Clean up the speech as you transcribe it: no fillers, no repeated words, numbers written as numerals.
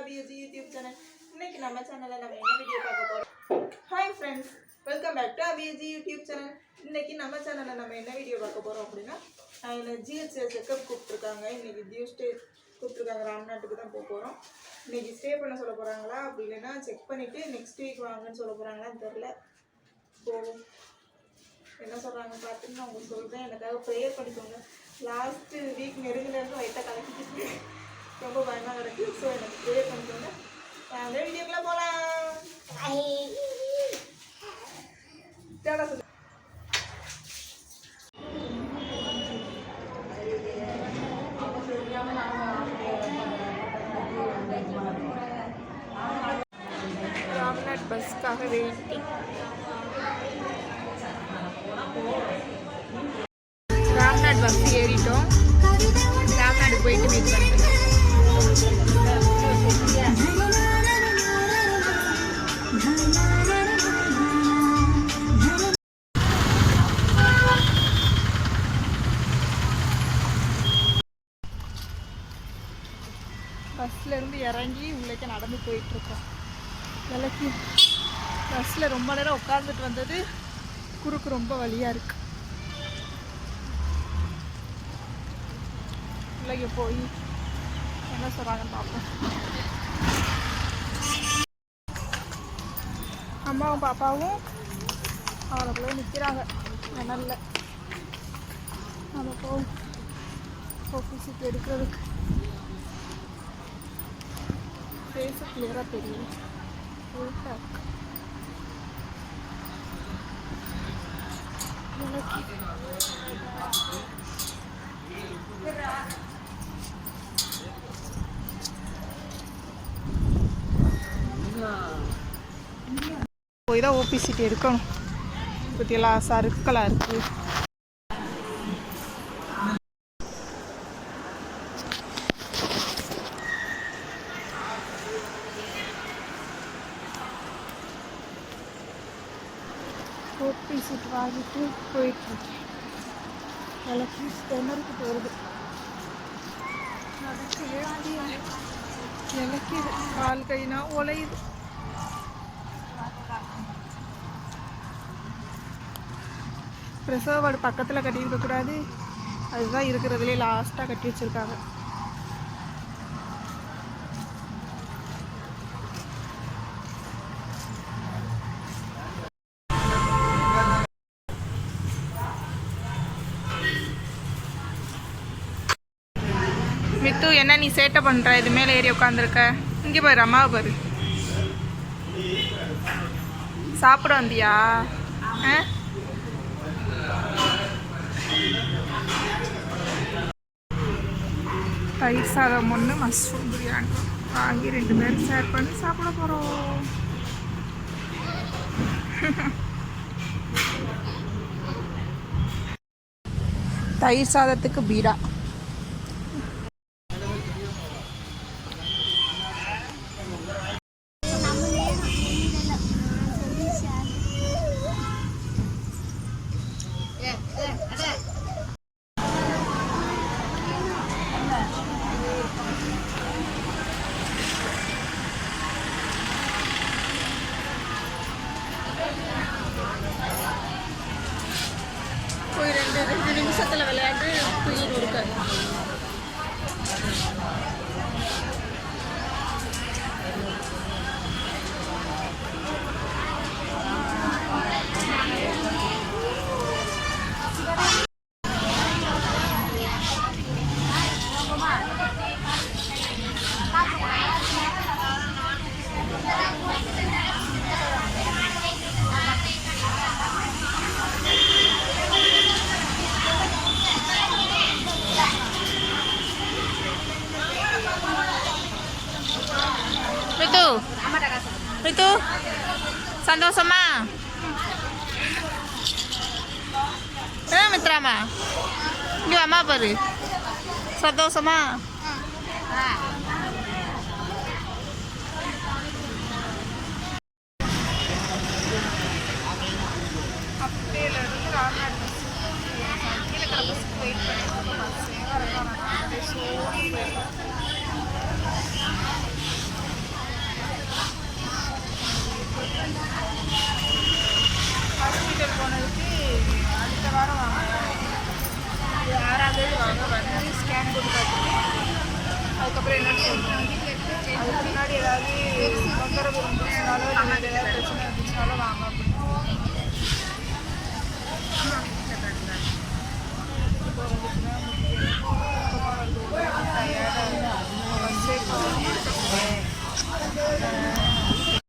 அபியஜி YouTube channel. இன்னைக்கு நம்ம சேனல்ல நம்ம என்ன வீடியோ பார்க்க போறோம்? Hi friends, welcome back to அபியஜி யூடியூப் சேனல். இன்னைக்கு நம்ம சேனல்ல நம்ம என்ன வீடியோ பார்க்க போறோம் அப்படின்னா, என்ன ஜிஹெச் செக்கப் கூப்பிட்டுருக்காங்க. இன்னைக்கு டியூஸ்டே கூப்பிட்டுருக்காங்க. ராம்நாட்டுக்கு தான் போக போகிறோம். இன்னைக்கு ஸ்டே பண்ண சொல்ல போகிறாங்களா, அப்படி இல்லைன்னா செக் பண்ணிவிட்டு நெக்ஸ்ட் வீக் வாங்கன்னு சொல்ல போகிறாங்களான்னு தெரில. போவோம், என்ன சொல்கிறாங்க பார்த்துன்னு நான் உங்களுக்கு சொல்கிறேன். எனக்காக ப்ரேயர் பண்ணிக்கோங்க. லாஸ்ட்டு வீக் நெருங்கிலேருந்து வயிற்ற கலக்கிட்டு ரொம்ப பயமாக கிடக்கு. ஸோ எனக்கு ப்ரேயர் பண்ணிக்கோங்க. அந்த வீடியோக்குள்ளே போகலாம். தேடா சொல்லு. ராம்நாட் பஸ்க்காக வெயிட்டிங். ராம்நாட் பஸ் ஏறிட்டோம். ராம்நாடு போயிட்டு வெயிட் பண்ணுறோம். பஸ்லேருந்து இறங்கி உள்ளே நடந்து போயிட்டுருக்கோம். விலைக்கு பஸ்ஸில் ரொம்ப நேரம் உட்காந்துட்டு வந்தது குறுக்கு ரொம்ப வலியாக இருக்குது. உள்ளே போய் என்ன சொல்கிறாங்கன்னு பார்ப்போம். அம்மாவும் பாப்பாவும் அவளுக்குள்ளே நிற்கிறாங்க மணலில். நம்ம போய் ஆஃபீஸுக்கு எடுக்கிறதுக்கு ஃபேஸு கிளியராக தெரியும். போய் தான் ஓபி சீட் எடுக்கணும். பற்றியெல்லாம் சருக்கலாக இருக்குது. ஓபி சீட் வாங்கிட்டு போயிட்டுருக்கேன். விளக்கு ஸ்கேனருக்கு போகிறது. அதுக்கு விளக்கிது, கால் கைனா உலையுது. பிரசவ வார்டு பக்கத்தில் கட்டியிருக்கக்கூடாது. அதுதான் இருக்கிறதுலே லாஸ்ட்டாக கட்டி வச்சுருக்காங்க. மித்து, என்ன நீ சேட்டை பண்ணுற? இது மேலே ஏறி உட்காந்துருக்க. இங்கே பாரு, அம்மாவை பாரு. சாப்பிட வந்தியா? தயிர் சாதம் ஒன்று, மஷ்ரூம் பிரியாணி வாங்கி 2 பேரும் ஷேர் பண்ணி சாப்பிட போகிறோம். தயிர் சாதத்துக்கு பீடா. போய் 2 நிமிஷத்தில் விளையாட்டு தூக்கி கொடுக்க. Itu சந்தோஷமா? என்ன மித்ராமா, இங்கே அம்மா பாரு. சந்தோஷமா? அப்பேலேருந்து ராம்நாட் பஸ் கீழே பஸ்ஸுக்கு வெயிட் பண்ணி பஸ் ஹாஸ்பிட்டல் போனதுக்கு அடுத்த வாரம் வாங்க, இது 6வது வாங்க வந்து ஸ்கேன் போட்டு பார்த்துட்டு அதுக்கப்புறம் என்னென்னு சொல்கிறோம். அதுக்கு முன்னாடி ஏதாவது தொந்தரவு இருந்துச்சுனாலோ இல்லை ஏதாவது பிரச்சனை இருந்துச்சுனாலும் வாங்க.